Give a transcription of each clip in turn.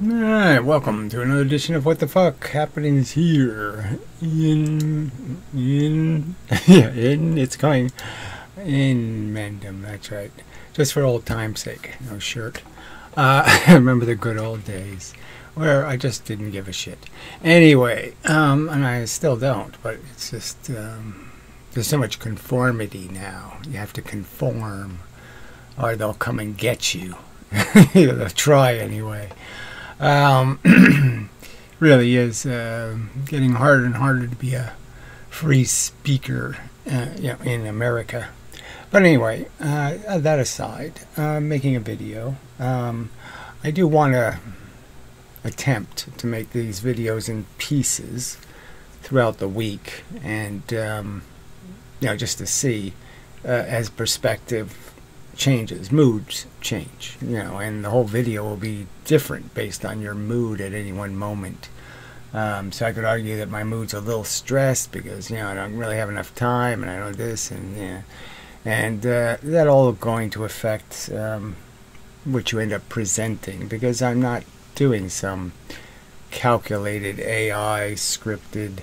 Alright, welcome to another edition of What the Fuck Happenings here it's coming in Mendham, that's right. Just for old time's sake, no shirt. I remember the good old days where I just didn't give a shit. Anyway, and I still don't, but it's just, there's so much conformity now. You have to conform or they'll come and get you. They'll try anyway. Really is getting harder and harder to be a free speaker in America. But anyway, that aside, making a video, I do want to attempt to make these videos in pieces throughout the week, and just to see as perspective changes, moods change, and the whole video will be different based on your mood at any one moment. So I could argue that my mood's a little stressed because I don't really have enough time, and I don't this and that all going to affect what you end up presenting, because I'm not doing some calculated AI scripted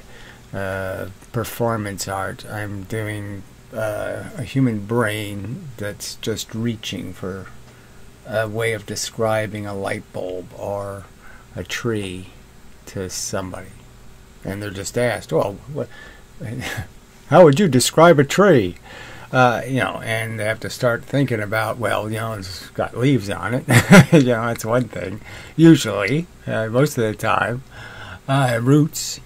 performance art. I'm doing a human brain that's just reaching for a way of describing a light bulb or a tree to somebody, and they're just asked, well, how would you describe a tree? And they have to start thinking about, well, it's got leaves on it. That's one thing, usually, most of the time, roots,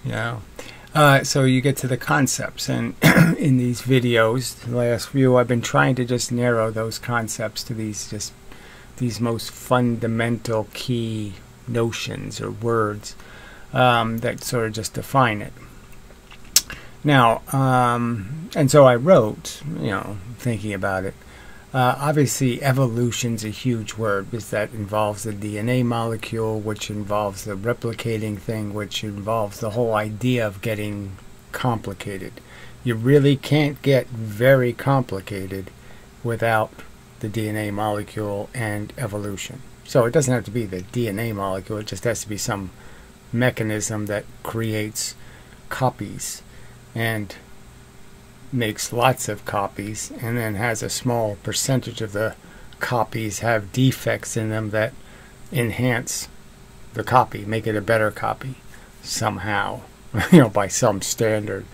so you get to the concepts, and in these videos, the last few, I've been trying to just narrow those concepts to these most fundamental key notions or words that sort of just define it. Now, and so I wrote, thinking about it. Obviously, evolution's a huge word, because that involves the DNA molecule, which involves the replicating thing, which involves the whole idea of getting complicated. You really can't get very complicated without the DNA molecule and evolution. So it doesn't have to be the DNA molecule, it just has to be some mechanism that creates copies and makes lots of copies, and then has a small percentage of the copies have defects in them that enhance the copy, make it a better copy somehow, by some standard.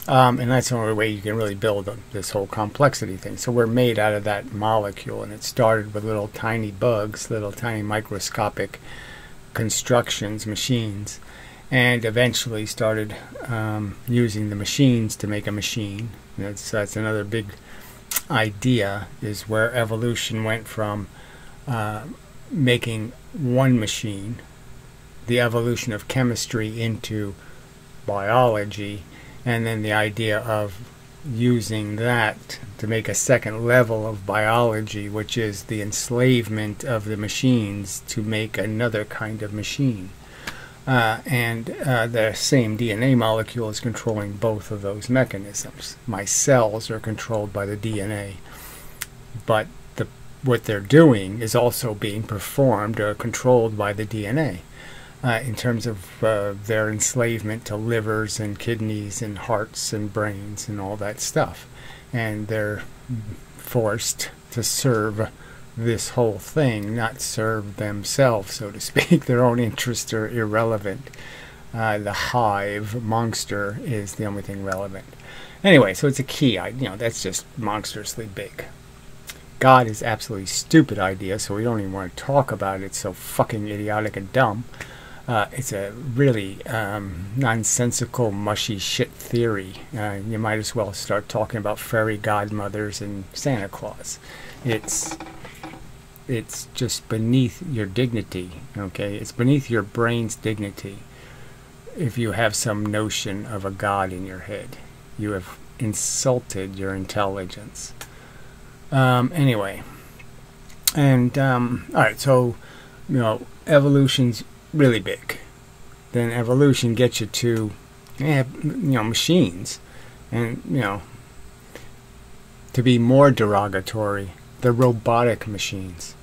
And that's the only way you can really build this whole complexity thing. So we're made out of that molecule, and it started with little tiny bugs, little tiny microscopic constructions, machines, and eventually started using the machines to make a machine. That's another big idea, is where evolution went from making one machine, the evolution of chemistry, into biology, and then the idea of using that to make a second level of biology, which is the enslavement of the machines to make another kind of machine. And the same DNA molecule is controlling both of those mechanisms. My cells are controlled by the DNA, but what they're doing is also being performed or controlled by the DNA in terms of their enslavement to livers and kidneys and hearts and brains and all that stuff. And they're forced to serve this whole thing, not serve themselves, so to speak. Their own interests are irrelevant. The hive monster is the only thing relevant. Anyway, so it's a key. That's just monstrously big. God is absolutely stupid idea, so we don't even want to talk about it. It's so fucking idiotic and dumb. It's a really nonsensical, mushy shit theory. You might as well start talking about fairy godmothers and Santa Claus. It's just beneath your dignity, okay? It's beneath your brain's dignity if you have some notion of a god in your head. You have insulted your intelligence. Anyway. And, alright, so, evolution's really big. Then evolution gets you to, machines. And, to be more derogatory, the robotic machines.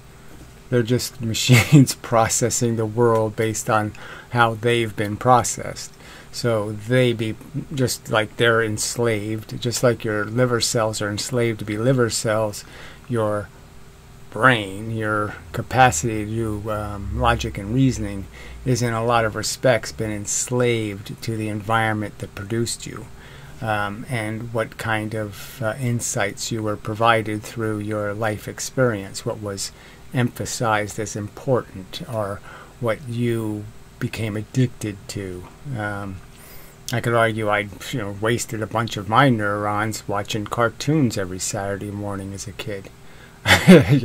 They're just machines processing the world based on how they've been processed. So they be just like they're enslaved, just like your liver cells are enslaved to be liver cells, your brain, your capacity to do logic and reasoning is in a lot of respects been enslaved to the environment that produced you, and what kind of insights you were provided through your life experience, what was emphasized as important, or what you became addicted to. I could argue I wasted a bunch of my neurons watching cartoons every Saturday morning as a kid. Should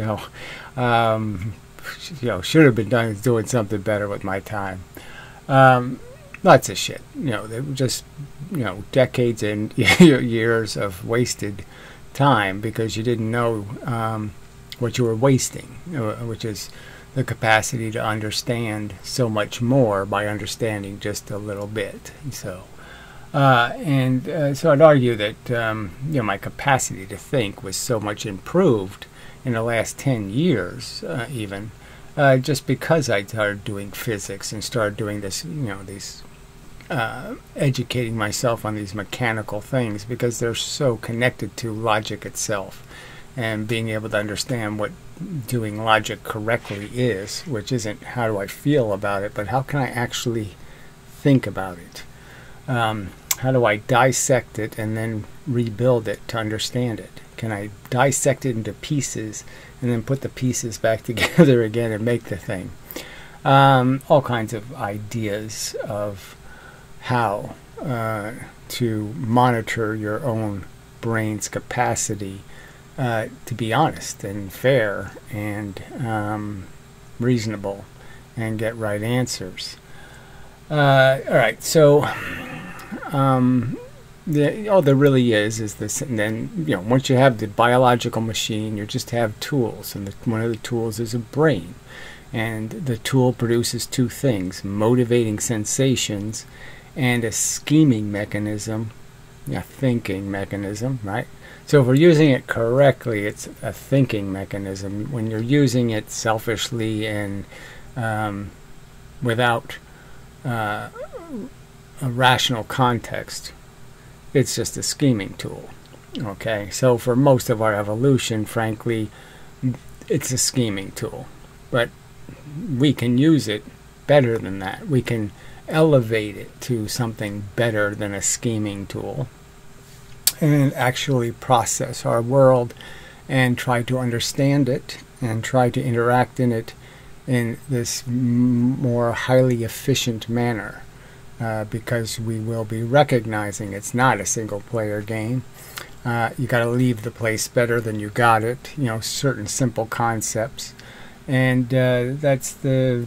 have been doing something better with my time. Lots of shit. They were just decades and years of wasted time because you didn't know what you were wasting, which is the capacity to understand so much more by understanding just a little bit. So I'd argue that my capacity to think was so much improved in the last 10 years, even just because I started doing physics and started doing this, educating myself on these mechanical things, because they're so connected to logic itself, and being able to understand what doing logic correctly is, which isn't how do I feel about it, but how can I actually think about it? How do I dissect it and then rebuild it to understand it? Can I dissect it into pieces and then put the pieces back together again and make the thing? All kinds of ideas of how to monitor your own brain's capacity to be honest and fair and reasonable and get right answers. All right, so all there really is this, and then once you have the biological machine, you just have tools, and one of the tools is a brain, and the tool produces two things: motivating sensations and a scheming mechanism, a thinking mechanism, right? So if we're using it correctly, it's a thinking mechanism. When you're using it selfishly and without a rational context, it's just a scheming tool. Okay, so for most of our evolution, frankly, it's a scheming tool. But we can use it better than that. We can elevate it to something better than a scheming tool and actually process our world and try to understand it and try to interact in it in this more highly efficient manner, because we will be recognizing it's not a single player game. You got to leave the place better than you got it, certain simple concepts, and that's the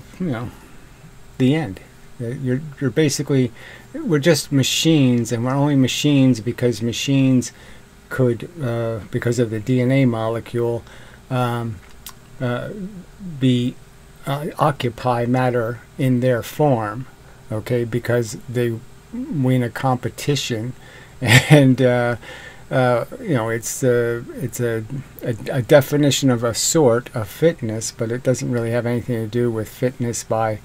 end. You're basically, we're just machines, and we're only machines because machines could, because of the DNA molecule, occupy matter in their form, okay, because they win a competition, and it's a definition of a sort of fitness, but it doesn't really have anything to do with fitness by,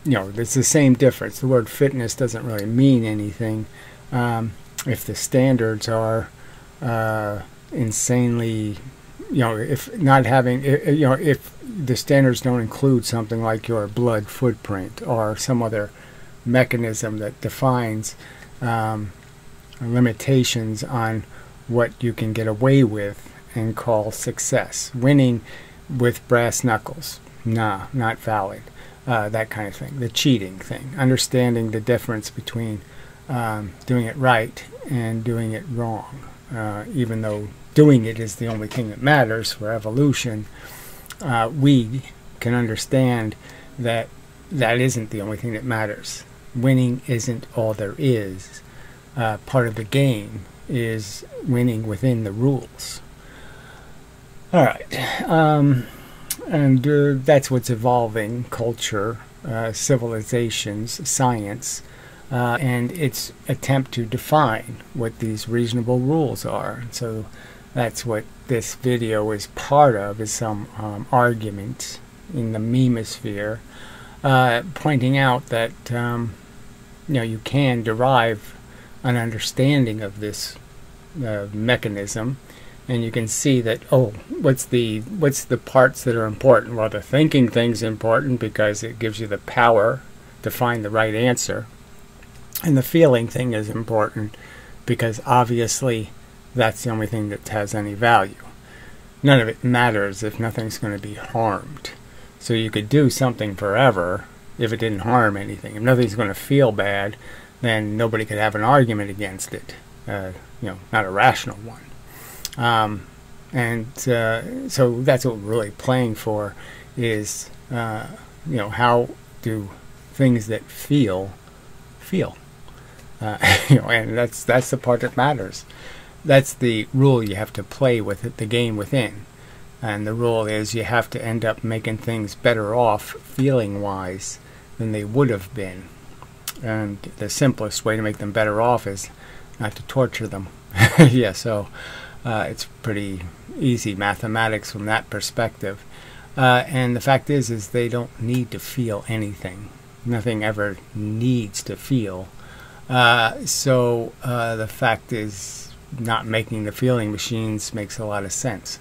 it's the same difference. The word fitness doesn't really mean anything if the standards are insanely, if not having, if the standards don't include something like your blood footprint or some other mechanism that defines limitations on what you can get away with and call success. Winning with brass knuckles, nah, not valid. That kind of thing. The cheating thing. Understanding the difference between doing it right and doing it wrong. Even though doing it is the only thing that matters for evolution, we can understand that that isn't the only thing that matters. Winning isn't all there is. Part of the game is winning within the rules. All right. And that's what's evolving: culture, civilizations, science, and its attempt to define what these reasonable rules are. So that's what this video is part of is some argument in the memosphere pointing out that you can derive an understanding of this mechanism, and you can see that, oh, what's the parts that are important? Well, the thinking thing's important because it gives you the power to find the right answer, and the feeling thing is important because obviously that's the only thing that has any value. None of it matters if nothing's going to be harmed. So you could do something forever if it didn't harm anything. If nothing's going to feel bad, then nobody could have an argument against it. Not a rational one. So that's what we're really playing for is, how do things that feel. And that's the part that matters. That's the rule you have to play with it, the game within. And the rule is you have to end up making things better off feeling-wise than they would have been. And the simplest way to make them better off is not to torture them. Yeah, so it's pretty easy mathematics from that perspective. And the fact is they don't need to feel anything. Nothing ever needs to feel. So the fact is not making the feeling machines makes a lot of sense.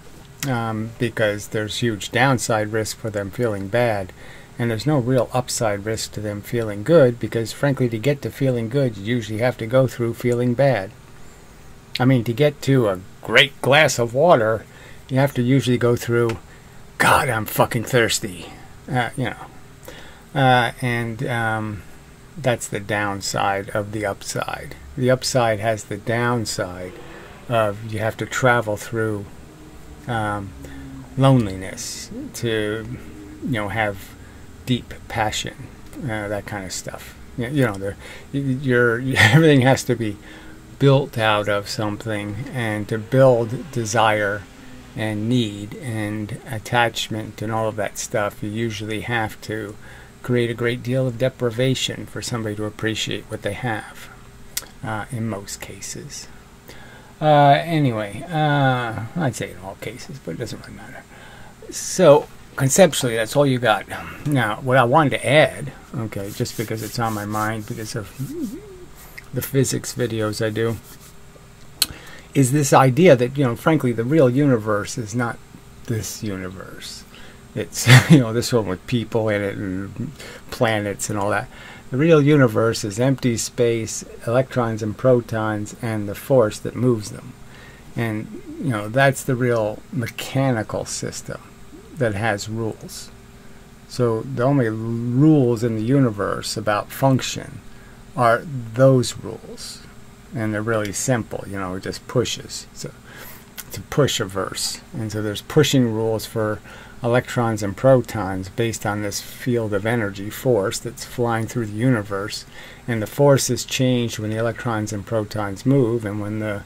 Because there's huge downside risk for them feeling bad, and there's no real upside risk to them feeling good, because frankly, to get to feeling good, you usually have to go through feeling bad. I mean, to get to a great glass of water, you have to usually go through, God, I'm fucking thirsty. That's the downside of the upside. The upside has the downside of you have to travel through loneliness to have deep passion, that kind of stuff. Everything has to be built out of something, and to build desire and need and attachment and all of that stuff, you usually have to create a great deal of deprivation for somebody to appreciate what they have, in most cases. Anyway, I'd say in all cases, but it doesn't really matter. So, conceptually, that's all you got. Now, what I wanted to add, okay, just because it's on my mind, because of the physics videos I do, is this idea that, frankly, the real universe is not this universe. It's, this one with people in it and planets and all that. The real universe is empty space, electrons and protons, and the force that moves them. And, that's the real mechanical system that has rules. So the only rules in the universe about function are those rules. And they're really simple, just pushes. So it's a push-averse. And so there's pushing rules for electrons and protons based on this field of energy force that's flying through the universe, and the force is changed when the electrons and protons move, and when the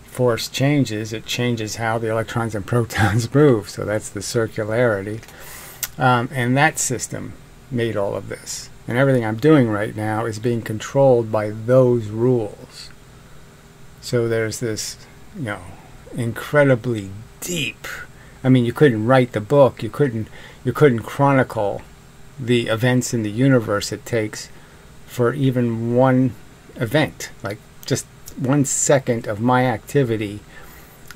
force changes, it changes how the electrons and protons move. So that's the circularity, and that system made all of this, and everything I'm doing right now is being controlled by those rules. So there's this incredibly deep, I mean, you couldn't write the book, you couldn't chronicle the events in the universe it takes for even one event. Like, just 1 second of my activity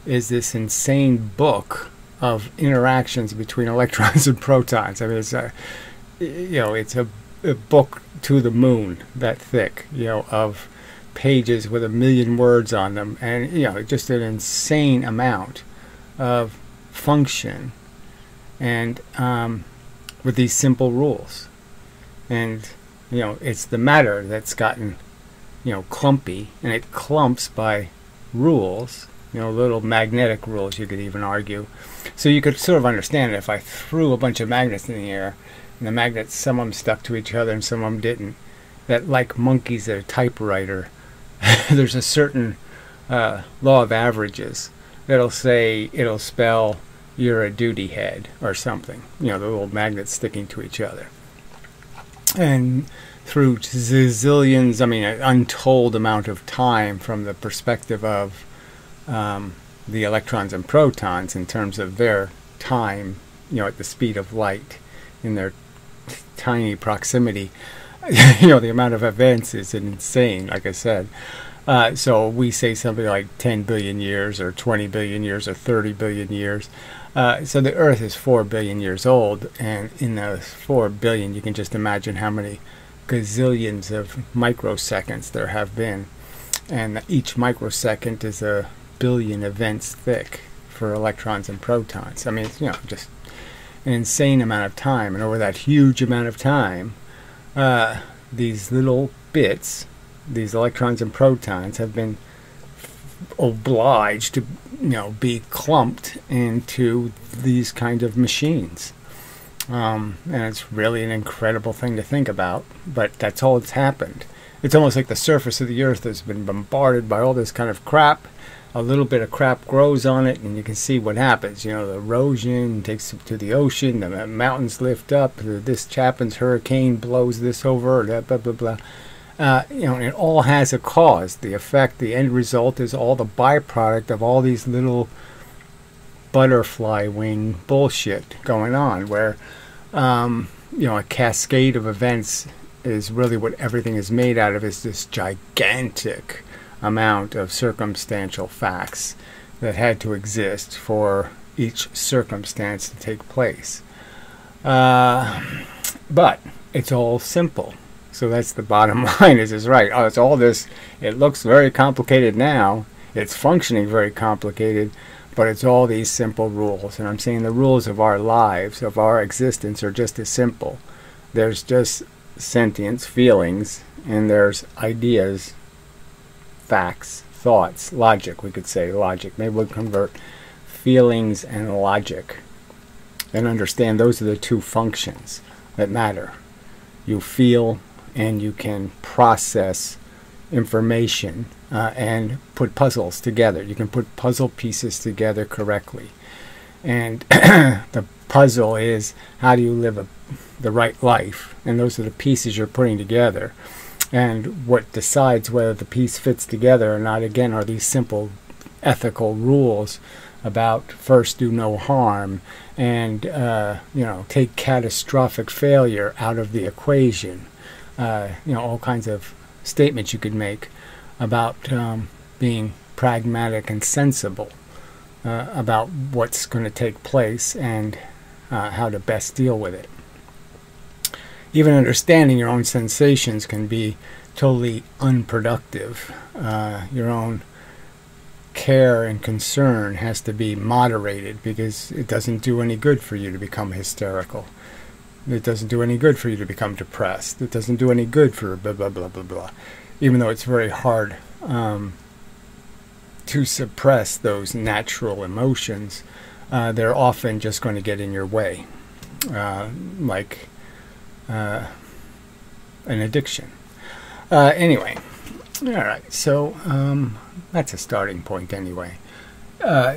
is this insane book of interactions between electrons and protons. I mean, it's a book to the moon, that thick, of pages with 1 million words on them, and just an insane amount of function, and with these simple rules. And it's the matter that's gotten clumpy, and it clumps by rules, little magnetic rules, you could even argue. So you could sort of understand it if I threw a bunch of magnets in the air, and the magnets, some of them stuck to each other and some of them didn't, that, like monkeys at a typewriter, there's a certain law of averages that'll say, it'll spell you're a duty head or something, the little magnets sticking to each other. And through zillions, I mean, an untold amount of time, from the perspective of the electrons and protons in terms of their time, at the speed of light in their tiny proximity. The amount of events is insane, like I said. So we say something like 10 billion years or 20 billion years or 30 billion years. So the Earth is 4 billion years old, and in those 4 billion you can just imagine how many gazillions of microseconds there have been. And each microsecond is a billion events thick for electrons and protons. I mean, it's, just an insane amount of time. And over that huge amount of time, these little bits, these electrons and protons, have been obliged to, be clumped into these kind of machines. And it's really an incredible thing to think about, but that's all that's happened. It's almost like the surface of the Earth has been bombarded by all this kind of crap. A little bit of crap grows on it, and you can see what happens. The erosion takes it to the ocean, the mountains lift up, this happens, hurricane blows this over, blah, blah, blah. It all has a cause. The effect, the end result is all the byproduct of all these little butterfly wing bullshit going on, where, a cascade of events is really what everything is made out of, is this gigantic amount of circumstantial facts that had to exist for each circumstance to take place. But it's all simple. So that's the bottom line, is right. Oh, it's all this, it looks very complicated now, it's functioning very complicated, but it's all these simple rules. And I'm saying the rules of our lives, of our existence, are just as simple. There's just sentience, feelings, and there's ideas, facts, thoughts, logic, we could say logic. Maybe we'll convert feelings and logic and understand those are the two functions that matter. You feel and you can process information and put puzzles together. You can put puzzle pieces together correctly. And the puzzle is, how do you live the right life? And those are the pieces you're putting together. And what decides whether the piece fits together or not, again, are these simple ethical rules about first do no harm and, take catastrophic failure out of the equation. All kinds of statements you could make about being pragmatic and sensible about what's going to take place and how to best deal with it. Even understanding your own sensations can be totally unproductive. Your own care and concern has to be moderated, because it doesn't do any good for you to become hysterical. It doesn't do any good for you to become depressed. It doesn't do any good for blah, blah, blah, blah, blah. Even though it's very hard to suppress those natural emotions, they're often just going to get in your way, like an addiction. Anyway, all right, so that's a starting point anyway.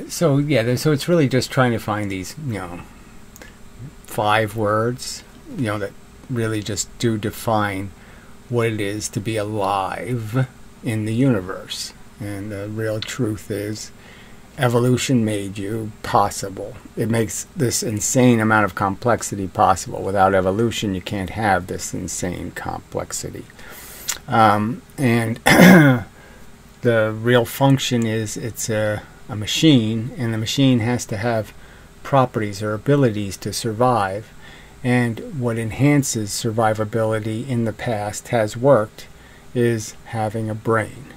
So it's really just trying to find these, 5 words, that really just do define what it is to be alive in the universe. And the real truth is, evolution made you possible. It makes this insane amount of complexity possible. Without evolution, you can't have this insane complexity. And the real function is, it's a machine, and the machine has to have properties or abilities to survive. And what enhances survivability in the past has worked is having a brain.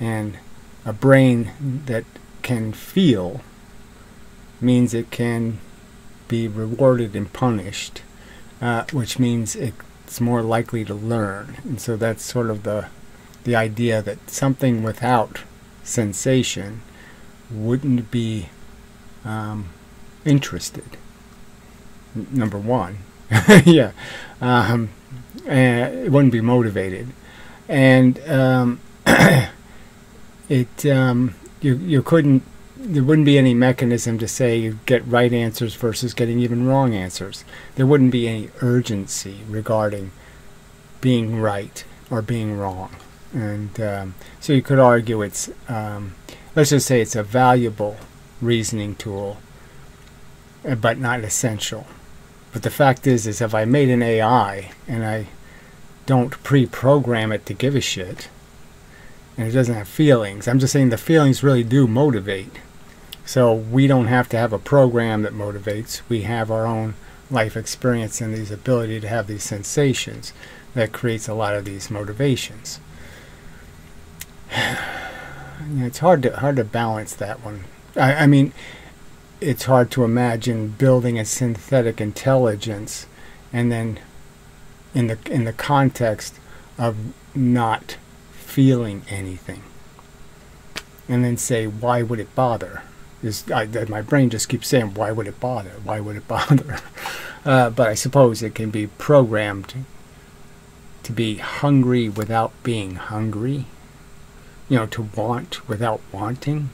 And a brain that can feel means it can be rewarded and punished, which means it's more likely to learn. And so that's sort of the idea that something without sensation wouldn't be interested. Number one. Yeah. It wouldn't be motivated. And you couldn't, there wouldn't be any mechanism to say you get right answers versus getting even wrong answers. There wouldn't be any urgency regarding being right or being wrong. And so you could argue it's, let's just say it's a valuable reasoning tool, but not essential. But the fact is if I made an AI and I don't pre-program it to give a shit, and it doesn't have feelings, I'm just saying the feelings really do motivate. So we don't have to have a program that motivates. We have our own life experience and these ability to have these sensations that creates a lot of these motivations. It's hard to balance that one. I mean, it's hard to imagine building a synthetic intelligence and then in the context of not feeling anything, and then say, why would it bother? My brain just keeps saying, why would it bother? Why would it bother? But I suppose it can be programmed to be hungry without being hungry. To want without wanting.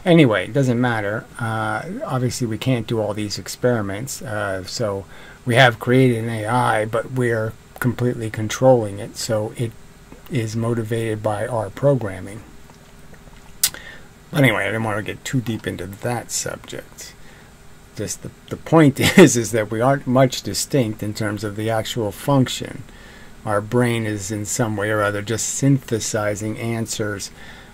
Anyway, it doesn't matter. Obviously, we can't do all these experiments. So we have created an AI, but we're completely controlling it. So it is motivated by our programming. Anyway, I didn't want to get too deep into that subject. Just the point is that we aren't much distinct in terms of the actual function. Our brain is in some way or other just synthesizing answers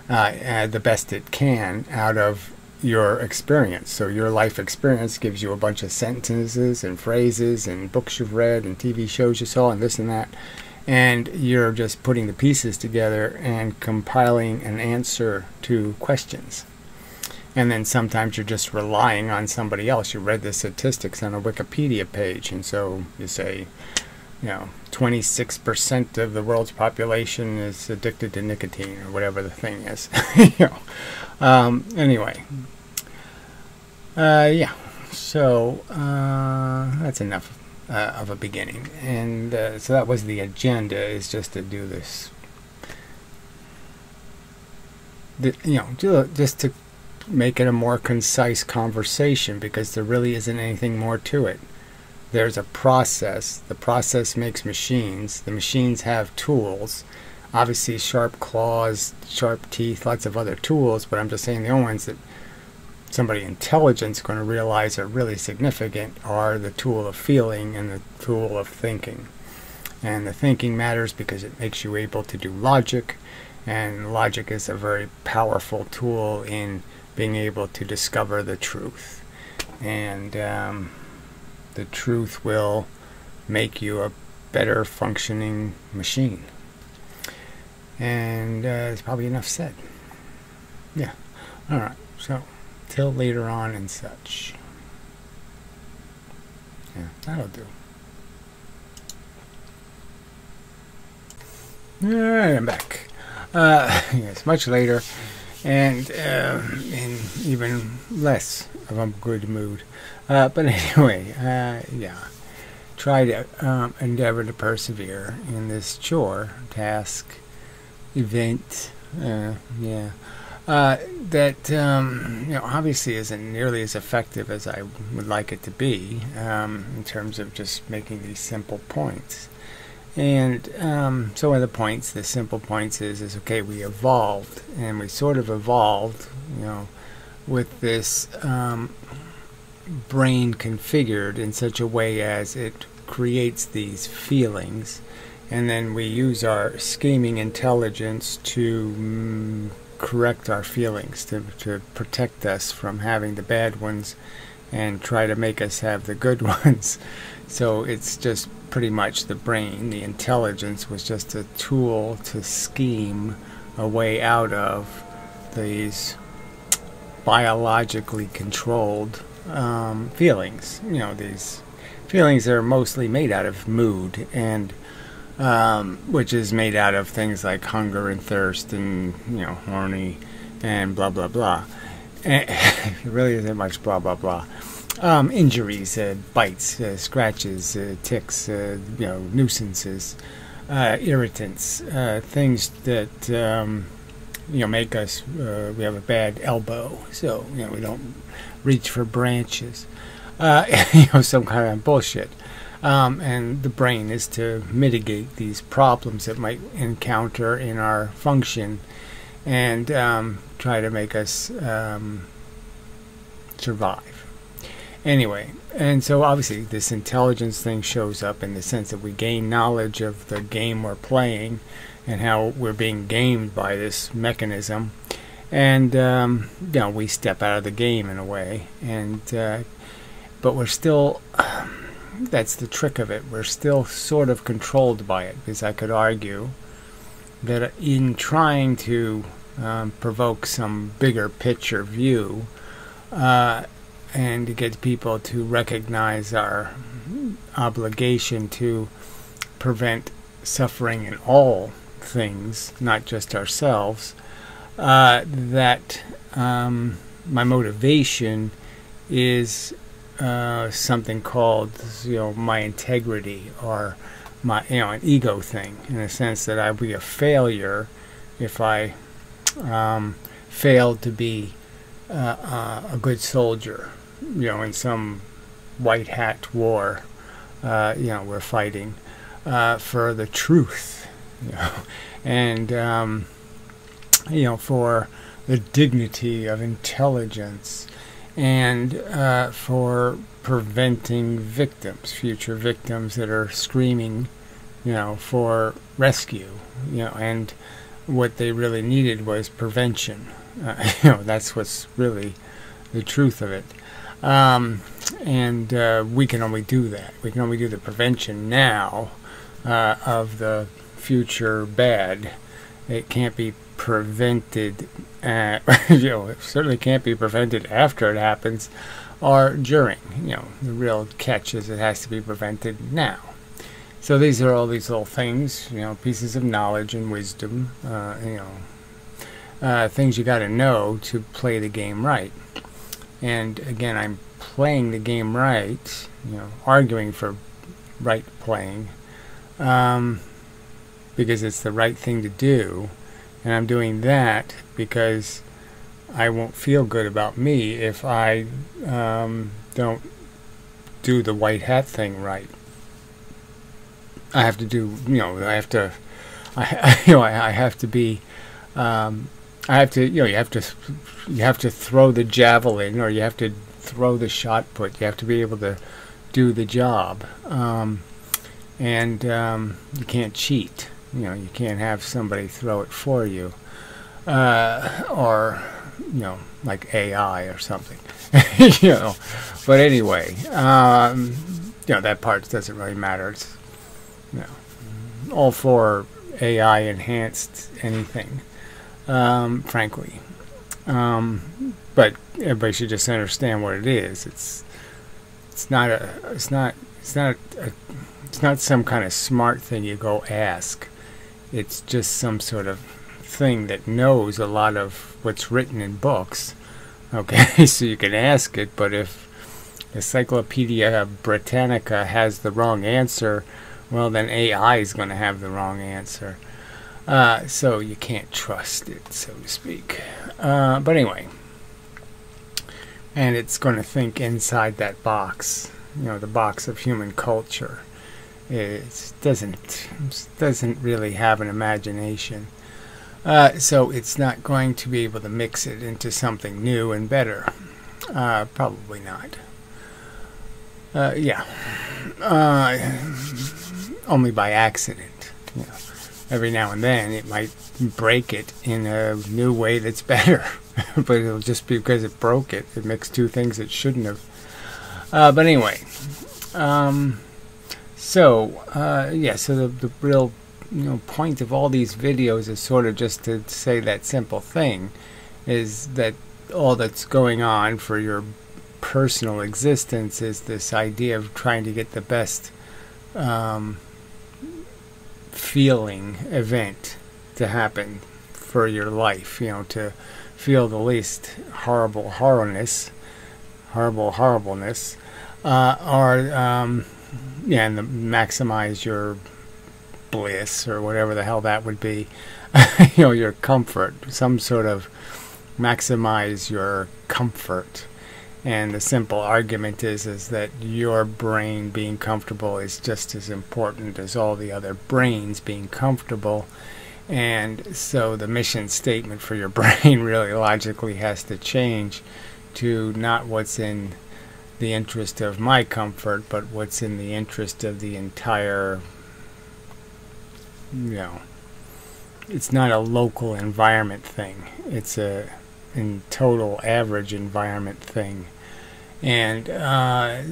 the best it can out of your experience. So your life experience gives you a bunch of sentences and phrases and books you've read and TV shows you saw and this and that. And you're just putting the pieces together and compiling an answer to questions. And then sometimes you're just relying on somebody else. You read the statistics on a Wikipedia page, and so you say, 26% of the world's population is addicted to nicotine, or whatever the thing is. Anyway. Yeah. So, that's enough of a beginning. And so that was the agenda, is just to do this. Just to make it a more concise conversation, because there really isn't anything more to it. There's a process. The process makes machines. The machines have tools. Obviously, sharp claws, sharp teeth, lots of other tools, but I'm just saying the only ones that somebody intelligent is going to realize are really significant are the tool of feeling and the tool of thinking. And the thinking matters because it makes you able to do logic, and logic is a very powerful tool in being able to discover the truth. And the truth will make you a better functioning machine. And it's probably enough said. Yeah. Alright, so till later on and such. Yeah, that'll do. Alright, I'm back. Yes, much later, and in even less of a good mood. But anyway, yeah, try to endeavor to persevere in this chore, task, event, yeah, that obviously isn't nearly as effective as I would like it to be, in terms of just making these simple points. And so one of the points, the simple points is okay, we evolved, and we sort of evolved, with this brain configured in such a way as it creates these feelings, and then we use our scheming intelligence to correct our feelings, to protect us from having the bad ones and try to make us have the good ones. So it's just pretty much the brain, the intelligence was just a tool to scheme a way out of these biologically controlled feelings. These feelings are mostly made out of mood, and which is made out of things like hunger and thirst and horny and blah blah blah. And it really isn't much blah blah blah. Injuries, bites, scratches, ticks, nuisances, irritants, things that make us. We have a bad elbow, so we don't reach for branches. Some kind of bullshit. And the brain is to mitigate these problems that might encounter in our function, and try to make us survive. Anyway, and so obviously this intelligence thing shows up in the sense that we gain knowledge of the game we're playing and how we're being gamed by this mechanism, and we step out of the game in a way, and but we're still that's the trick of it, we're still sort of controlled by it, because I could argue that in trying to provoke some bigger picture view and to get people to recognize our obligation to prevent suffering in all things, not just ourselves, that my motivation is something called, my integrity, or my, an ego thing, in the sense that I'd be a failure if I failed to be a good soldier, in some white hat war, we're fighting for the truth, and for the dignity of intelligence, and for preventing victims, future victims that are screaming, for rescue, and what they really needed was prevention. That's what's really the truth of it. And we can only do that. We can only do the prevention now of the future bad. It can't be prevented. It certainly can't be prevented after it happens or during. The real catch is it has to be prevented now. So these are all these little things, pieces of knowledge and wisdom, things you got to know to play the game right. And again, I'm playing the game right, arguing for right playing, because it's the right thing to do, and I'm doing that because I won't feel good about me if I don't do the white hat thing right. I have to do, I have to be, you have to throw the javelin, or you have to throw the shot put. You have to be able to do the job, and you can't cheat. You can't have somebody throw it for you, or like AI or something. But anyway, that part doesn't really matter. It's, all for AI enhanced anything. Frankly, but everybody should just understand what it is. It's not some kind of smart thing you go ask. It's just some sort of thing that knows a lot of what's written in books. Okay, so you can ask it, but if Encyclopedia Britannica has the wrong answer, well, then AI is going to have the wrong answer. So you can't trust it, so to speak. But anyway, and it's going to think inside that box, the box of human culture. It doesn't really have an imagination. So it's not going to be able to mix it into something new and better. Probably not. Only by accident. Every now and then it might break it in a new way that's better. But it'll just be because it broke it. It mixed two things it shouldn't have. But anyway. So the real point of all these videos is sort of just to say that simple thing, is that all that's going on for your personal existence is this idea of trying to get the best feeling event to happen for your life, to feel the least horribleness, and maximize your bliss, or whatever the hell that would be, your comfort, some sort of maximize your comfort. And the simple argument is that your brain being comfortable is just as important as all the other brains being comfortable, And so the mission statement for your brain really logically has to change to not what's in the interest of my comfort, but what's in the interest of the entire, it's not a local environment thing. It's a in total average environment thing. And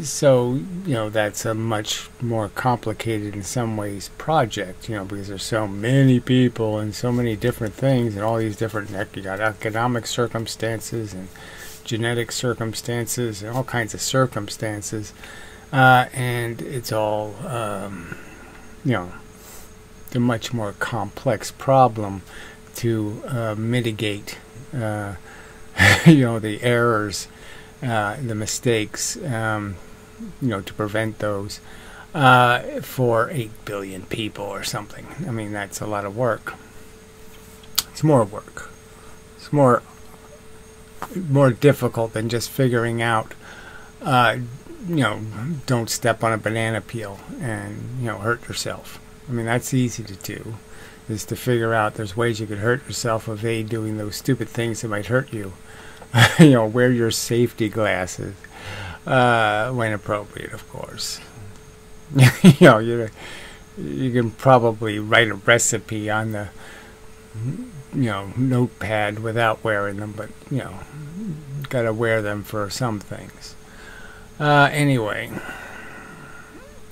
so, that's a much more complicated in some ways project, because there's so many people and so many different things and all these different, you got economic circumstances and genetic circumstances and all kinds of circumstances. And it's all, a much more complex problem to mitigate, the errors, the mistakes, to prevent those for 8 billion people or something. I mean, that's a lot of work. It's more work. It's more difficult than just figuring out, don't step on a banana peel and, hurt yourself. I mean, that's easy to do, is to figure out there's ways you could hurt yourself of doing those stupid things that might hurt you. Wear your safety glasses when appropriate, of course. You can probably write a recipe on the notepad without wearing them, but gotta wear them for some things. Anyway,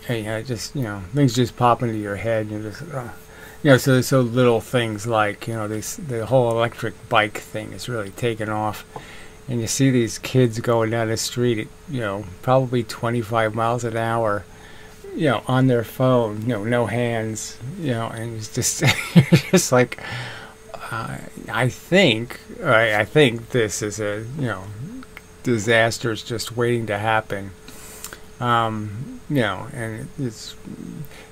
just things just pop into your head. And you just so there's so little things like the whole electric bike thing is really taken off, and you see these kids going down the street at probably 25 miles an hour, on their phone, no hands, and it's just just like I think this is a disaster is just waiting to happen. And it's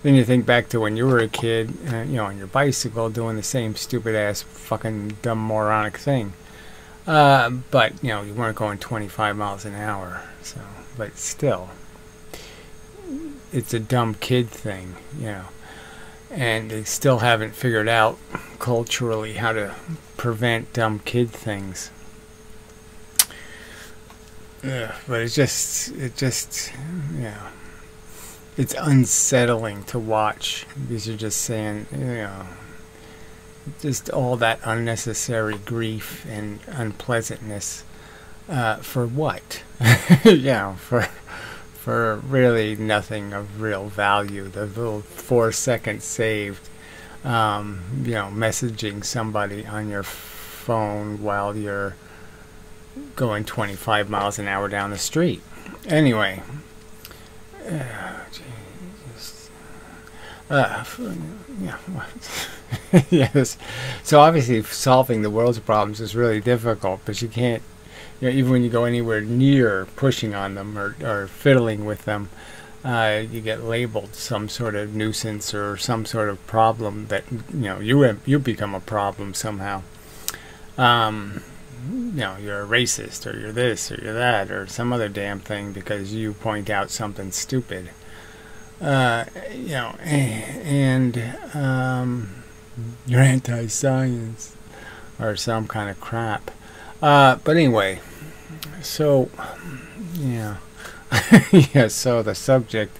then you think back to when you were a kid, on your bicycle doing the same stupid ass fucking dumb moronic thing. But you weren't going 25 miles an hour, so but still it's a dumb kid thing, and they still haven't figured out culturally how to prevent dumb kid things. But it's unsettling to watch, because you're just saying, just all that unnecessary grief and unpleasantness, for what? For really nothing of real value. The little 4 seconds saved, messaging somebody on your phone while you're going 25 miles an hour down the street. Anyway, yes. So obviously solving the world's problems is really difficult, but you can't, even when you go anywhere near pushing on them or fiddling with them, you get labeled some sort of nuisance or some sort of problem that, you become a problem somehow. You're a racist, or you're this, or you're that, or some other damn thing because you point out something stupid. And you're anti-science or some kind of crap. But anyway, so so the subject,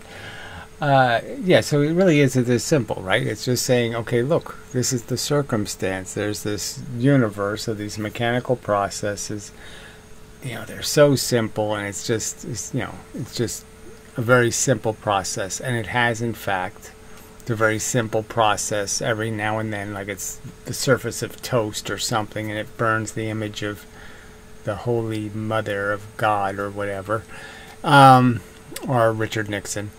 so it really isn't this simple, right? It's just saying, okay, look, this is the circumstance. There's this universe of these mechanical processes. They're so simple, and it's just a very simple process, and it has, in fact, the very simple process every now and then, like it's the surface of toast or something, and it burns the image of the Holy Mother of God or whatever, or Richard Nixon.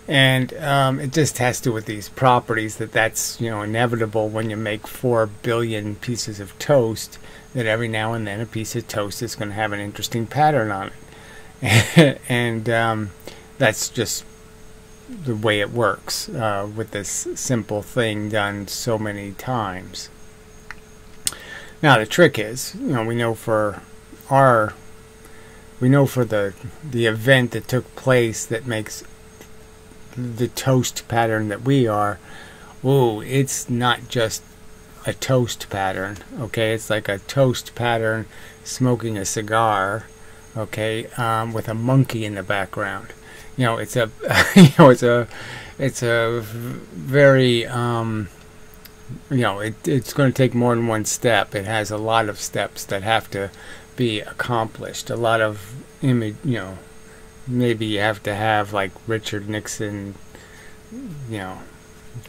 And it just has to do with these properties that's inevitable when you make 4 billion pieces of toast, that every now and then a piece of toast is going to have an interesting pattern on it. And that's just the way it works with this simple thing done so many times. Now the trick is, we know for the event that took place that makes the toast pattern that we are, it's not just a toast pattern. Okay, it's like a toast pattern smoking a cigar. Okay, with a monkey in the background. You know, it's a it's a very you know, it's going to take more than one step. It has a lot of steps that have to be accomplished. A lot of image, you know, maybe you have to have like Richard Nixon, you know,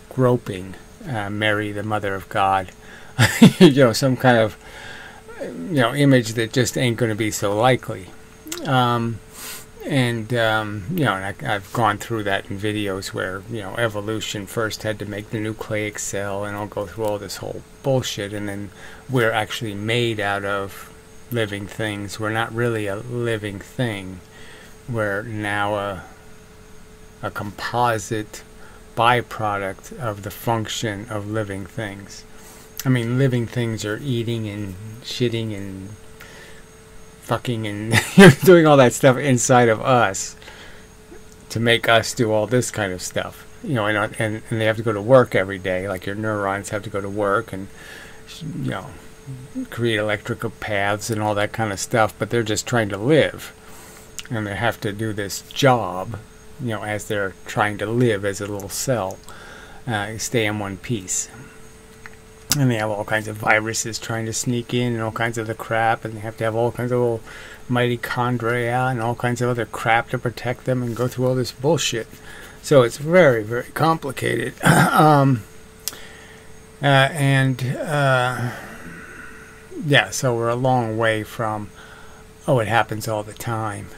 groping Mary, the Mother of God. You know, some kind of, you know, image that just ain't going to be so likely. You know, and I've gone through that in videos where, you know, evolution first had to make the nucleic cell, and I'll go through all this whole bullshit, and then we're actually made out of living things. We're not really a living thing. We're now a composite byproduct of the function of living things. I mean, living things are eating and shitting and fucking and doing all that stuff inside of us to make us do all this kind of stuff. You know, and they have to go to work every day, like your neurons have to go to work and, you know, create electrical paths and all that kind of stuff, but they're just trying to live. And they have to do this job, you know, as they're trying to live as a little cell, stay in one piece. And they have all kinds of viruses trying to sneak in and all kinds of the crap, and they have to have all kinds of little mitochondria and all kinds of other crap to protect them and go through all this bullshit. So it's very, very complicated. Yeah, so we're a long way from, oh, it happens all the time.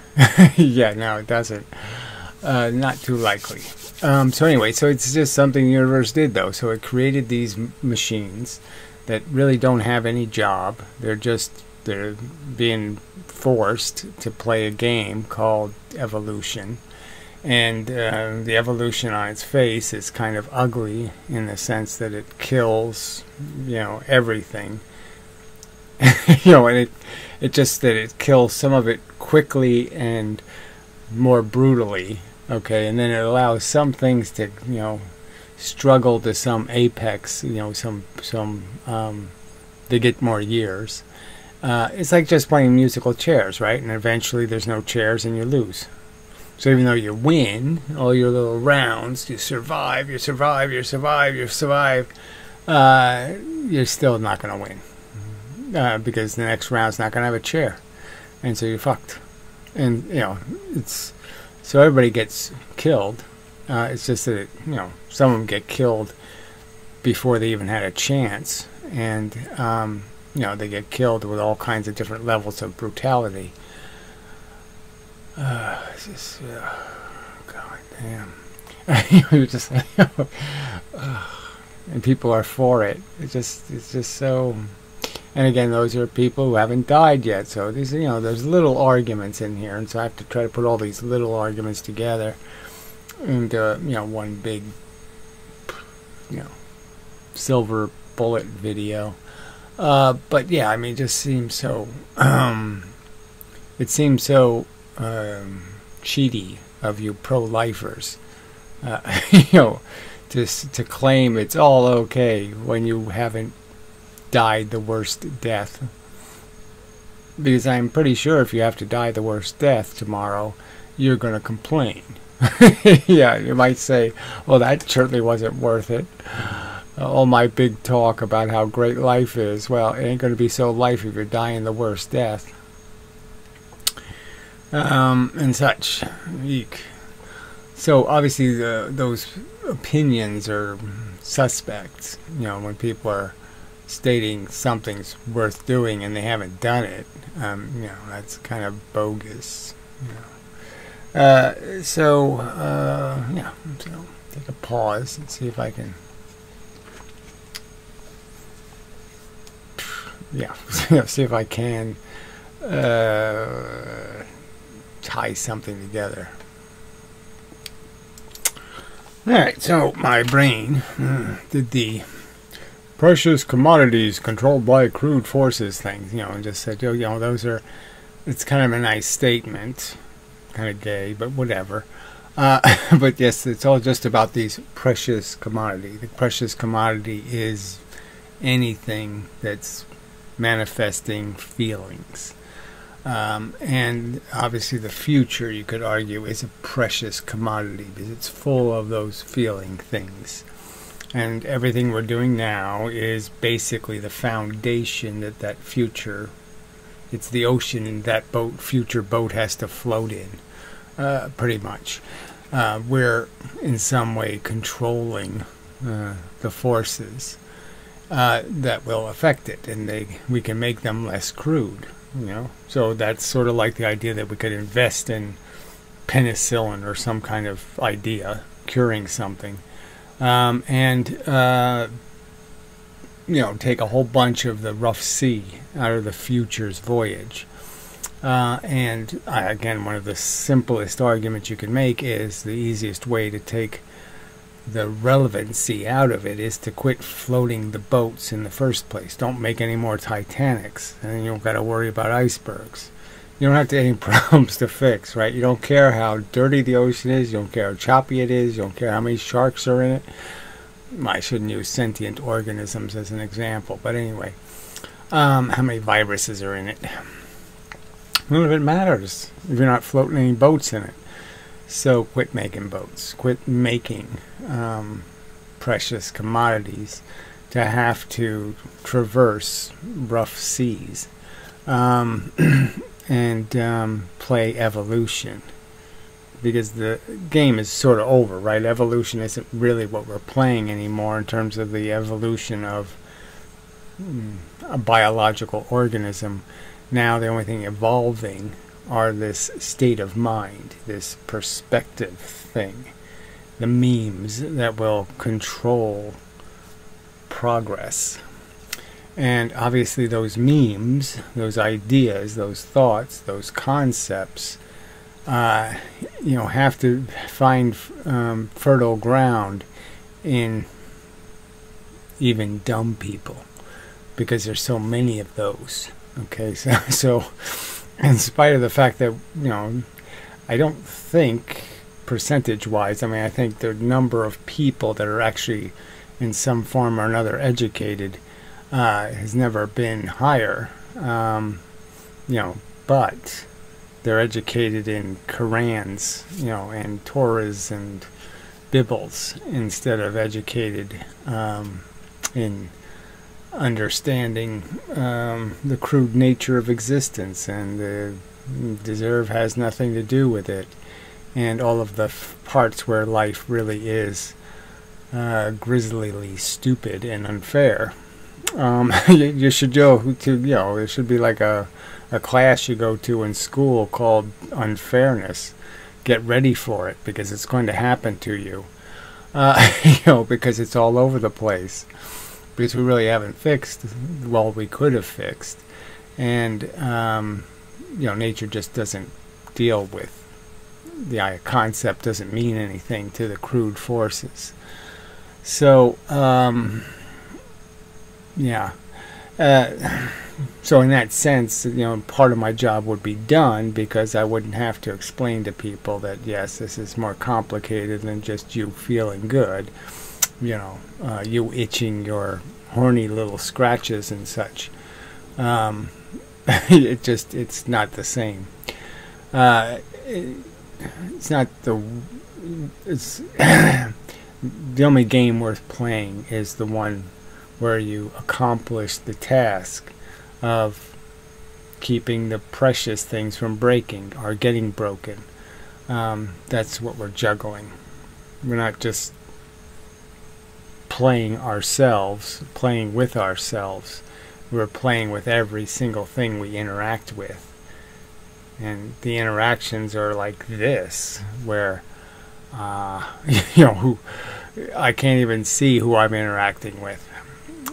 Yeah, no, it doesn't. Not too likely. So anyway, so it's just something the universe did, though. So it created these machines that really don't have any job. They're being forced to play a game called evolution. And the evolution on its face is kind of ugly in the sense that it kills, you know, everything. You know, and it just that it kills some of it quickly and more brutally. Okay, and then it allows some things to, you know, struggle to some apex, you know, they get more years. It's like just playing musical chairs, right? And eventually there's no chairs and you lose. So even though you win all your little rounds, you survive, you're still not going to win. Because the next round's not going to have a chair. And so you're fucked. And, you know, it's... So everybody gets killed. It's just that, you know, some of them get killed before they even had a chance. And, you know, they get killed with all kinds of different levels of brutality. It's just, God damn. You're just, and people are for it. It's just so... And again, those are people who haven't died yet. So these, you know, there's little arguments in here, and so I have to try to put all these little arguments together into, you know, one big, you know, silver bullet video. But yeah, I mean, it just seems so. It seems so cheaty of you pro-lifers, you know, to claim it's all okay when you haven't died the worst death. Because I'm pretty sure if you have to die the worst death tomorrow, you're going to complain. Yeah, you might say, well, that certainly wasn't worth it. All my big talk about how great life is, well, it ain't going to be so life if you're dying the worst death. And such. Eek. So obviously those opinions are suspect. You know, when people are stating something's worth doing and they haven't done it, you know, that's kind of bogus. You know. Yeah. So take a pause and see if I can. Yeah, see if I can tie something together. Alright, so my brain did the precious commodities controlled by crude forces things, you know, and just said, you know, those are, it's kind of a nice statement, kind of gay, but whatever. But yes, it's all just about these precious commodity. The precious commodity is anything that's manifesting feelings. And obviously the future, you could argue, is a precious commodity because it's full of those feeling things. And everything we're doing now is basically the foundation that future, it's the ocean that future boat has to float in, pretty much. We're in some way controlling the forces that will affect it, and we can make them less crude. So that's sort of like the idea that we could invest in penicillin or some kind of idea curing something, and take a whole bunch of the rough sea out of the future's voyage. And again, one of the simplest arguments you can make is the easiest way to take the relevancy out of it is to quit floating the boats in the first place. Don't make any more Titanics, and then you don't got to worry about icebergs. You don't have to have any problems to fix, right? You don't care how dirty the ocean is. You don't care how choppy it is. You don't care how many sharks are in it. I shouldn't use sentient organisms as an example, but anyway, how many viruses are in it? None of it matters if you're not floating any boats in it. So quit making boats. Quit making precious commodities to have to traverse rough seas, and play evolution, because the game is sort of over, right? Evolution isn't really what we're playing anymore in terms of the evolution of a biological organism. Now the only thing evolving are this state of mind, this perspective thing, the memes that will control progress. And obviously those memes, those ideas, those thoughts, those concepts, have to find fertile ground in even dumb people, because there's so many of those. Okay, so in spite of the fact that, I don't think percentage-wise, I think the number of people that are actually in some form or another educated has never been higher, but they're educated in Qurans, and Torahs and Bibles, instead of educated in understanding the crude nature of existence, and the deserve has nothing to do with it, and all of the parts where life really is grislyly stupid and unfair. You should go to, there should be like a class you go to in school called Unfairness. Get ready for it, because it's going to happen to you, because it's all over the place. Because we really haven't fixed well we could have fixed, and nature just doesn't deal with the concept, doesn't mean anything to the crude forces. So so in that sense, part of my job would be done, because I wouldn't have to explain to people that yes, this is more complicated than just you feeling good, you itching your horny little scratches and such. It's not the same. It's the only game worth playing is the one where you accomplish the task of keeping the precious things from breaking or getting broken. That's what we're juggling. We're not just playing with ourselves. We're playing with every single thing we interact with. And the interactions are like this, where who I can't even see who I'm interacting with,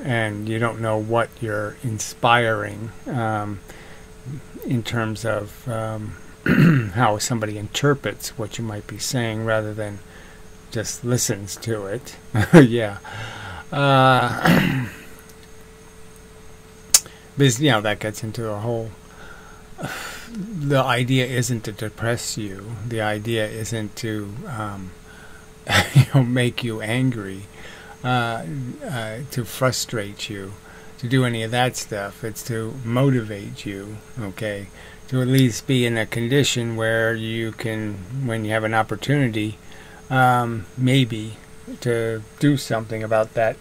and you don't know what you're inspiring in terms of how somebody interprets what you might be saying rather than just listens to it. Yeah. Because that gets into a whole. The idea isn't to depress you. The idea isn't to make you angry. to frustrate you, to do any of that stuff. It's to motivate you, okay, to at least be in a condition where you can, when you have an opportunity, maybe to do something about that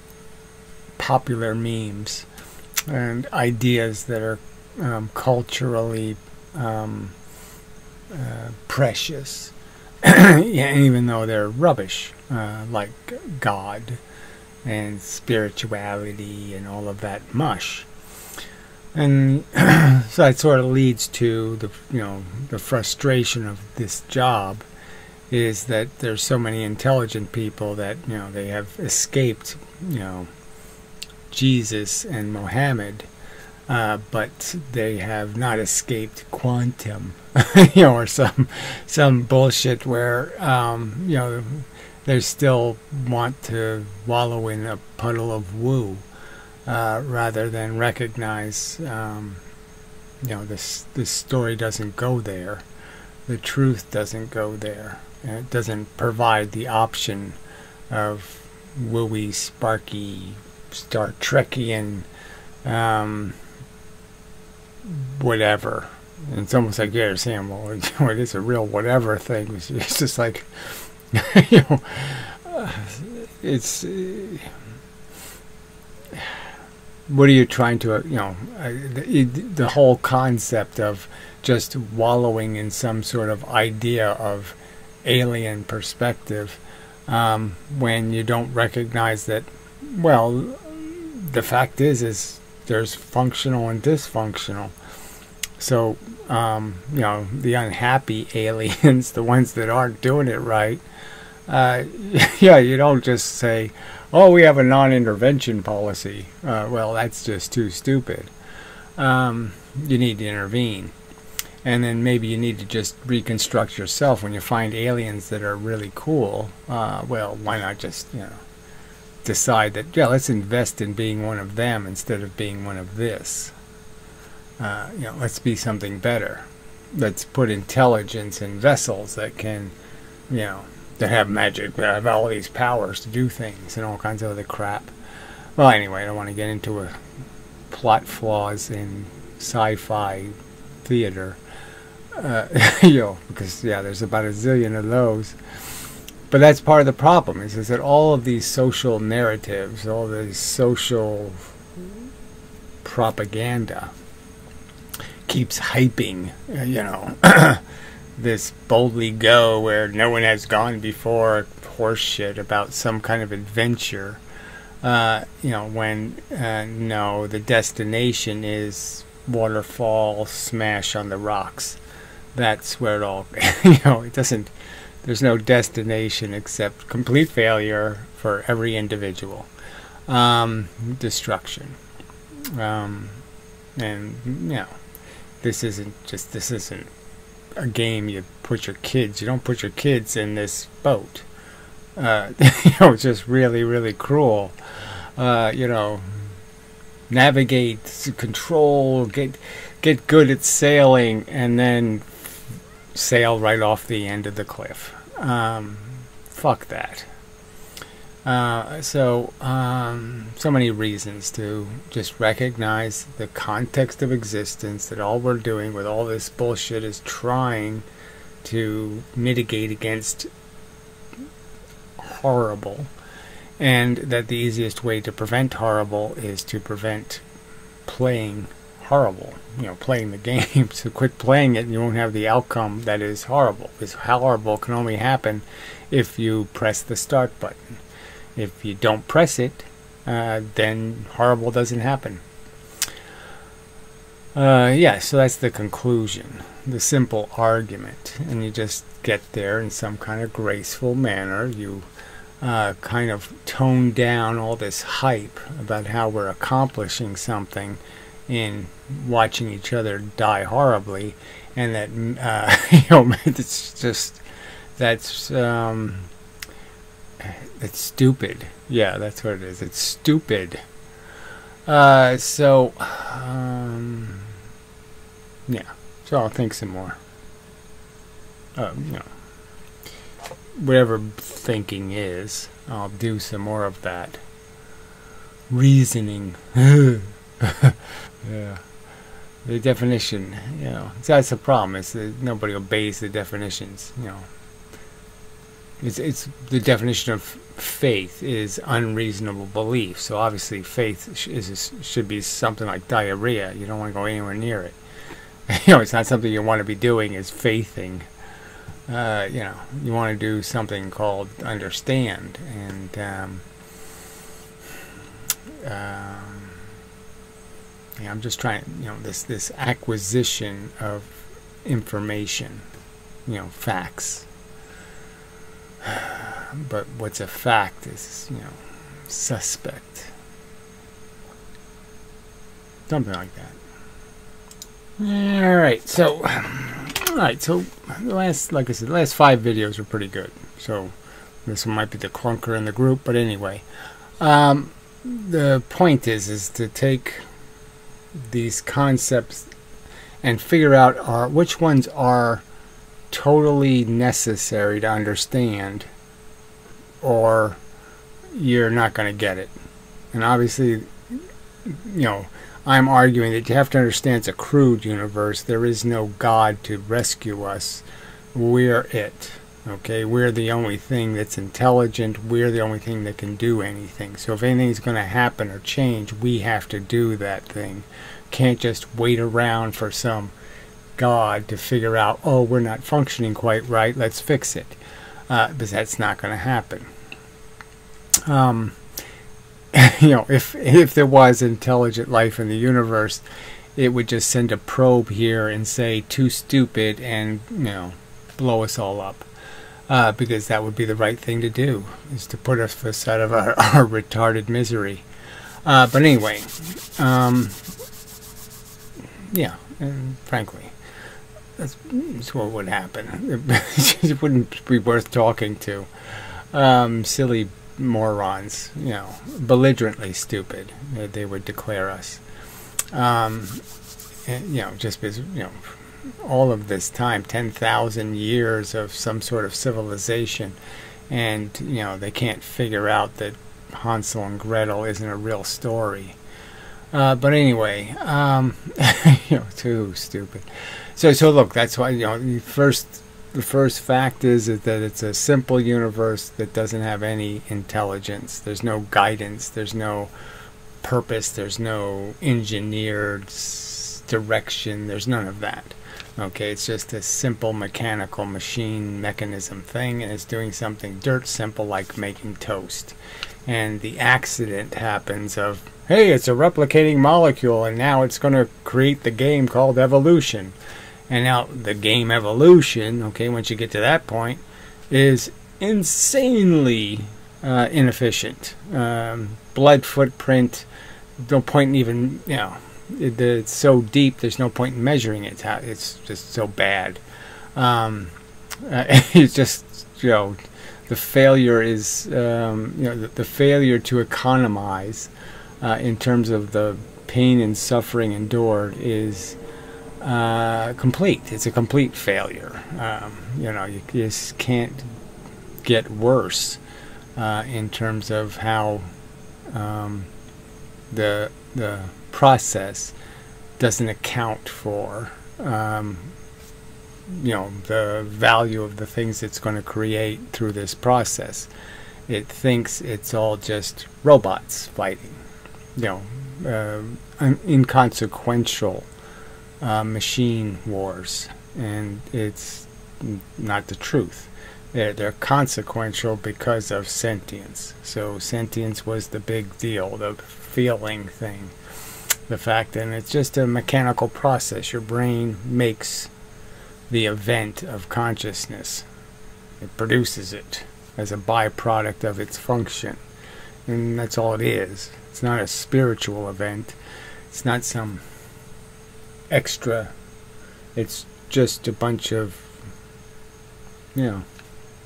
popular memes and ideas that are culturally precious, even though they're rubbish, like God and spirituality and all of that mush. And so that sort of leads to the frustration of this job, is that there's so many intelligent people that they have escaped Jesus and Mohammed, but they have not escaped quantum, or some bullshit where they still want to wallow in a puddle of woo, rather than recognize this story doesn't go there, the truth doesn't go there, and it doesn't provide the option of wooey, sparky, Star Trekian whatever. And it's almost like you're saying, well, it is a real whatever thing. It's just like, it's what are you trying to, the whole concept of just wallowing in some sort of idea of alien perspective, when you don't recognize that, well, the fact is there's functional and dysfunctional. So, the unhappy aliens, the ones that aren't doing it right, you don't just say, oh, we have a non-intervention policy. Well, that's just too stupid. You need to intervene. And then maybe you need to just reconstruct yourself. When you find aliens that are really cool, well, why not just, decide that, let's invest in being one of them instead of being one of this. Let's be something better. Let's put intelligence in vessels that can, that have magic, that have all these powers to do things and all kinds of other crap. Well, anyway, I don't want to get into plot flaws in sci-fi theater, because, there's about a zillion of those. But that's part of the problem, is that all of these social narratives, all these social propaganda keeps hyping, this boldly go where no one has gone before horse shit about some kind of adventure, when no, the destination is waterfall smash on the rocks. That's where it all, it doesn't, there's no destination except complete failure for every individual. Destruction. And, this isn't a game you don't put your kids in this boat. It's just really, really cruel. Navigate, control, get good at sailing, and then sail right off the end of the cliff. Fuck that. So many reasons to just recognize the context of existence, that all we're doing with all this bullshit is trying to mitigate against horrible, and that the easiest way to prevent horrible is to prevent playing horrible, playing the game. So quit playing it and you won't have the outcome that is horrible. Because horrible can only happen if you press the start button. If you don't press it, then horrible doesn't happen. So that's the conclusion, the simple argument. And you just get there in some kind of graceful manner. You kind of tone down all this hype about how we're accomplishing something in watching each other die horribly, and that it's just it's stupid. Yeah, that's what it is. It's stupid. So I'll think some more. Whatever thinking is, I'll do some more of that. reasoning. Yeah. The definition, that's the problem. Is that nobody obeys the definitions. It's the definition of faith is unreasonable belief. So obviously, faith should be something like diarrhea. You don't want to go anywhere near it. It's not something you want to be doing. Is faithing. You want to do something called understand, and I'm just trying, this acquisition of information, facts. But what's a fact is, suspect. Something like that. Alright, so like I said, the last 5 videos are pretty good. So this one might be the clunker in the group, but anyway. The point is to take these concepts and figure out which ones are totally necessary to understand, or you're not going to get it. And obviously, I'm arguing that you have to understand it's a crude universe. There is no God to rescue us. We're it. Okay, we're the only thing that's intelligent. We're the only thing that can do anything. So if anything's going to happen or change, we have to do that thing. Can't just wait around for some God to figure out, oh, we're not functioning quite right, let's fix it. Because that's not going to happen. If there was intelligent life in the universe, it would just send a probe here and say, too stupid, and, blow us all up. Because that would be the right thing to do, is to put us out of our retarded misery. But anyway, and frankly, that's what would happen. It wouldn't be worth talking to. Silly morons, belligerently stupid, they would declare us. Just because, all of this time, 10,000 years of some sort of civilization, and they can't figure out that Hansel and Gretel isn't a real story. But anyway, too stupid. So look, that's why the first fact is that it's a simple universe that doesn't have any intelligence. There's no guidance. There's no purpose. There's no engineered direction. There's none of that. Okay, it's just a simple mechanical machine mechanism thing, and it's doing something dirt simple like making toast. And the accident happens of, hey, it's a replicating molecule, and now it's going to create the game called evolution. And now the game evolution, okay, once you get to that point, is insanely inefficient. Blood footprint, no point in even, it's so deep, there's no point in measuring it. It's just so bad. It's just, the failure is, the failure to economize in terms of the pain and suffering endured is complete. It's a complete failure. You just can't get worse in terms of how the process doesn't account for the value of the things it's going to create through this process. It thinks it's all just robots fighting, inconsequential machine wars, and it's not the truth. They're consequential because of sentience. So sentience was the big deal, the feeling thing. The fact that it's just a mechanical process. Your brain makes the event of consciousness. It produces it as a byproduct of its function. And that's all it is. It's not a spiritual event. It's not some extra. It's just a bunch of,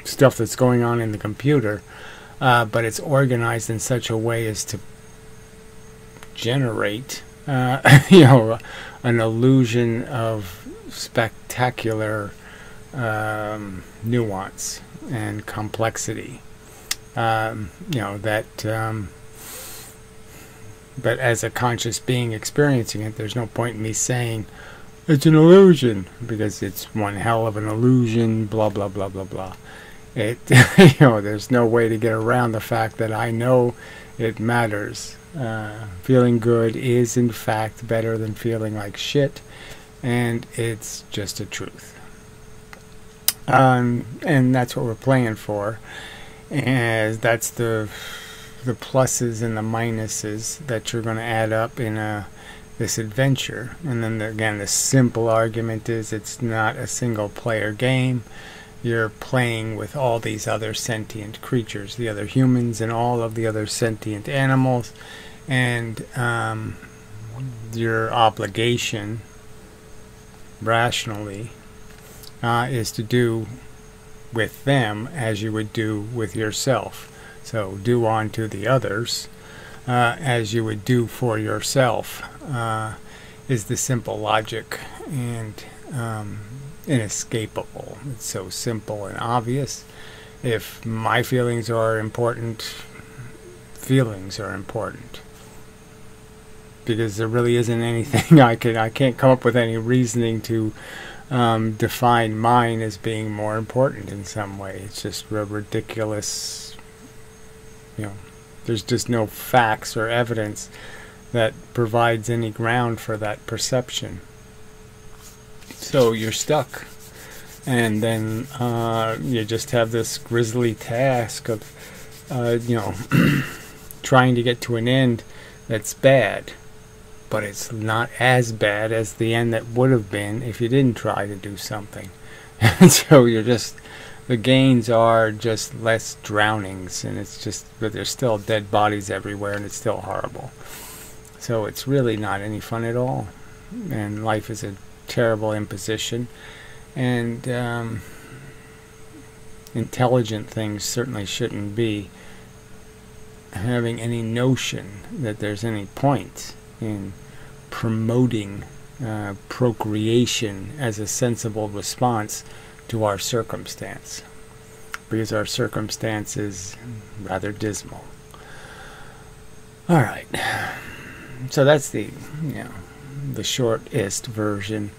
stuff that's going on in the computer. But it's organized in such a way as to generate an illusion of spectacular nuance and complexity. That But as a conscious being experiencing it, there's no point in me saying it's an illusion, because it's one hell of an illusion, blah, blah, blah, blah, blah. It, there's no way to get around the fact that I know it matters. Feeling good is, in fact, better than feeling like shit, and it's just a truth. And that's what we're playing for. And that's the pluses and the minuses that you're going to add up in this adventure. And then again, the simple argument is it's not a single player game. You're playing with all these other sentient creatures, the other humans and all of the other sentient animals, and your obligation rationally is to do with them as you would do with yourself. So do unto the others as you would do for yourself is the simple logic, and inescapable. It's so simple and obvious. If my feelings are important, feelings are important, because there really isn't anything I can't come up with any reasoning to define mine as being more important in some way. It's just a ridiculous, there's just no facts or evidence that provides any ground for that perception. So you're stuck, and then you just have this grisly task of trying to get to an end that's bad, but it's not as bad as the end that would have been if you didn't try to do something. And so the gains are just less drownings, and but there's still dead bodies everywhere, and it's still horrible. So it's really not any fun at all, and life is a terrible imposition, and intelligent things certainly shouldn't be having any notion that there's any point in promoting procreation as a sensible response to our circumstance, because our circumstance is rather dismal. Alright, so that's the shortest version.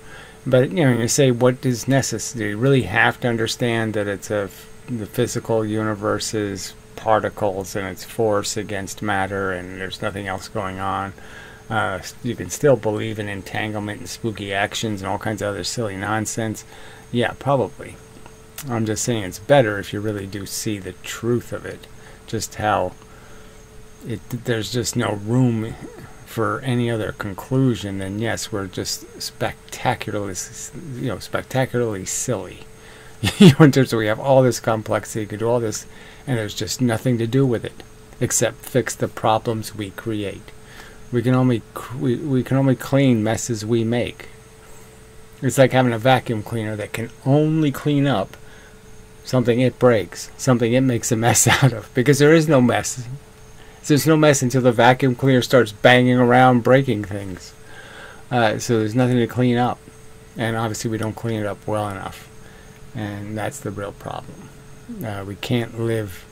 But you say, what is necessary? You really have to understand that it's the physical universe is particles and it's force against matter, and there's nothing else going on. You can still believe in entanglement and spooky actions and all kinds of other silly nonsense. Yeah, probably. I'm just saying it's better if you really do see the truth of it. Just how there's just no room for any other conclusion than, yes, we're just spectacularly silly. In terms of, we have all this complexity, you can do all this, and there's just nothing to do with it except fix the problems we create. We can only clean messes we make. It's like having a vacuum cleaner that can only clean up something it breaks, something it makes a mess out of, because there is no mess. There's no mess until the vacuum cleaner starts banging around breaking things. So there's nothing to clean up, and obviously we don't clean it up well enough, and that's the real problem. We can't live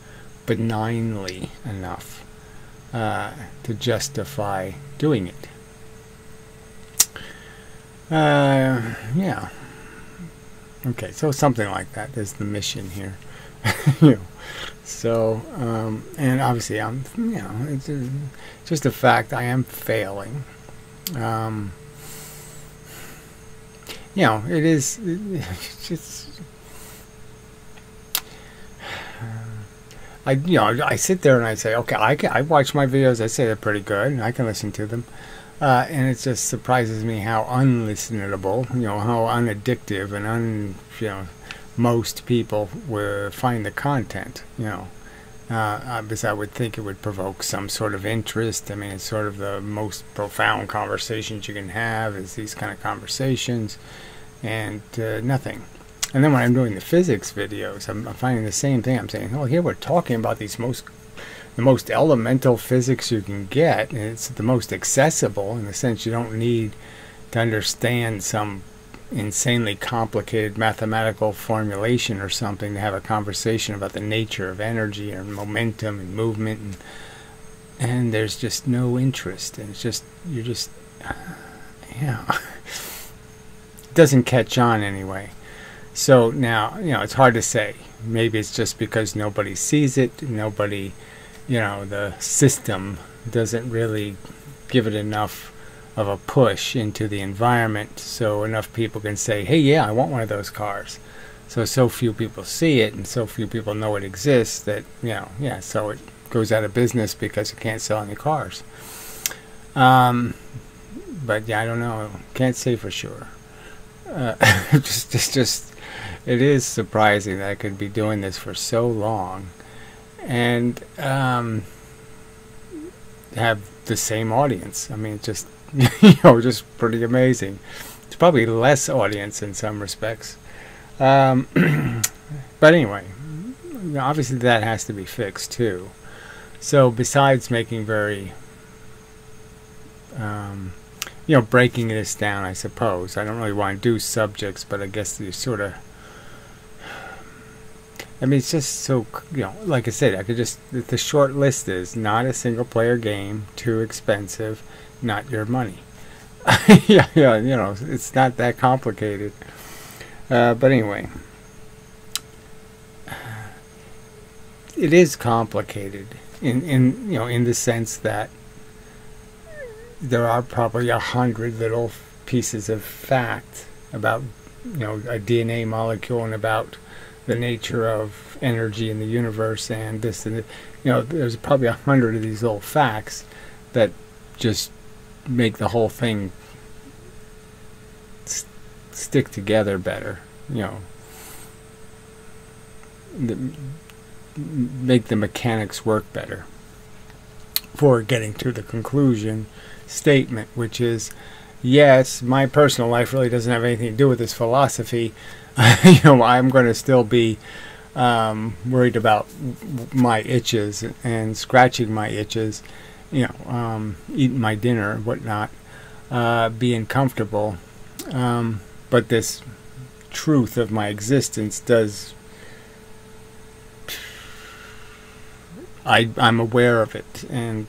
benignly enough to justify doing it. Yeah. Okay, so something like that is the mission here. So, and obviously it's just a fact I am failing. It is, I sit there and I say, okay, I watch my videos, I say they're pretty good, and I can listen to them. And it just surprises me how unlistenable, how unaddictive and most people will find the content, because I would think it would provoke some sort of interest. I mean, it's sort of the most profound conversations you can have is these kind of conversations, and nothing. And then when I'm doing the physics videos, I'm finding the same thing. I'm saying, oh, here we're talking about the most elemental physics you can get, and it's the most accessible in the sense you don't need to understand some insanely complicated mathematical formulation or something to have a conversation about the nature of energy and momentum and movement and and there's just no interest, and it's just, you're just, yeah, it doesn't catch on anyway. So now, it's hard to say. Maybe it's just because nobody sees it, nobody, the system doesn't really give it enough of a push into the environment, so enough people can say, hey, yeah, I want one of those cars. So few people see it, and so few people know it exists that, so it goes out of business because it can't sell any cars. But yeah, I don't know. Can't say for sure. It is surprising that I could be doing this for so long and have the same audience. I mean, it's just, just pretty amazing. It's probably less audience in some respects. But anyway, obviously that has to be fixed too. So besides making very, breaking this down, I suppose. I don't really want to do subjects, but I guess you sort of, it's just so, like I said, I could just, the short list is not a single player game, too expensive, not your money. It's not that complicated. But anyway, it is complicated in the sense that there are probably 100 little pieces of fact about, a DNA molecule and about the nature of energy in the universe and this and there's probably 100 of these little facts that just make the whole thing stick together better, make the mechanics work better for getting to the conclusion statement, which is, yes, my personal life really doesn't have anything to do with this philosophy. I'm going to still be worried about my itches and scratching my itches, eating my dinner and whatnot, being comfortable. But this truth of my existence does, I'm aware of it, and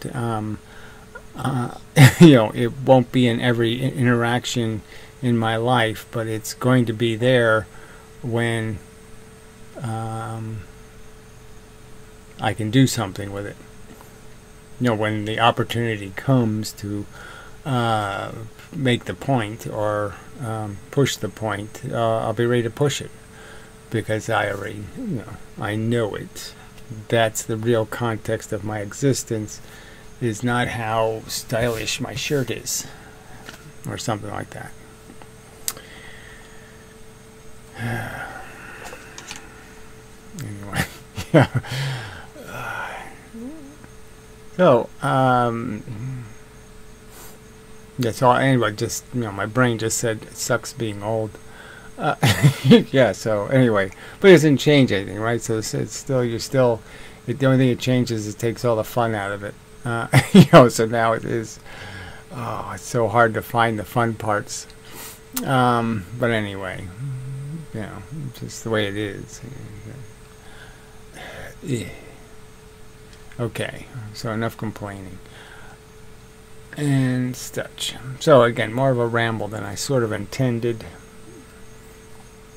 it won't be in every interaction in my life, but it's going to be there when I can do something with it. When the opportunity comes to make the point or push the point, I'll be ready to push it because I already, I know it. That's the real context of my existence, is not how stylish my shirt is or something like that. Anyway, yeah. So, that's all. Anyway, just, my brain just said it sucks being old. Yeah, so anyway, but it doesn't change anything, right? So it's still, the only thing it changes is it takes all the fun out of it. So now it is, it's so hard to find the fun parts. But anyway, just the way it is. Okay, so enough complaining and such. So again, more of a ramble than I sort of intended.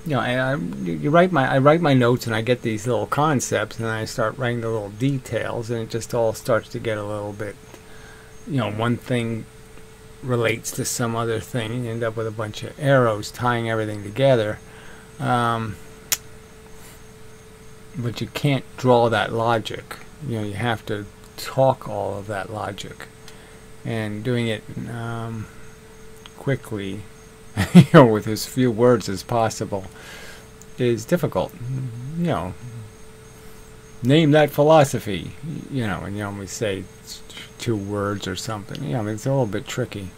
I write my notes and I get these little concepts and then I start writing the little details and it just all starts to get a little bit, one thing relates to some other thing and you end up with a bunch of arrows tying everything together. But you can't draw that logic. You have to talk all of that logic, and doing it quickly, with as few words as possible, is difficult. Name that philosophy. And you only say 2 words or something. It's a little bit tricky.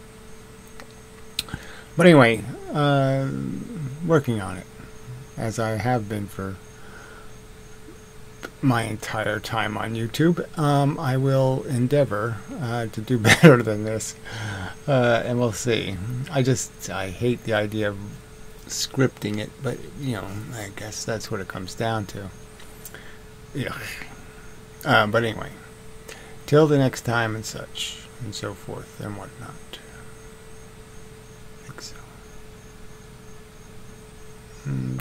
But anyway, working on it, as I have been for my entire time on YouTube. I will endeavor to do better than this, and we'll see. I hate the idea of scripting it, but I guess that's what it comes down to. But anyway, till the next time and such and so forth and whatnot. I think so.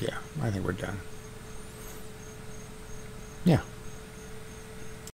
Yeah, I think we're done.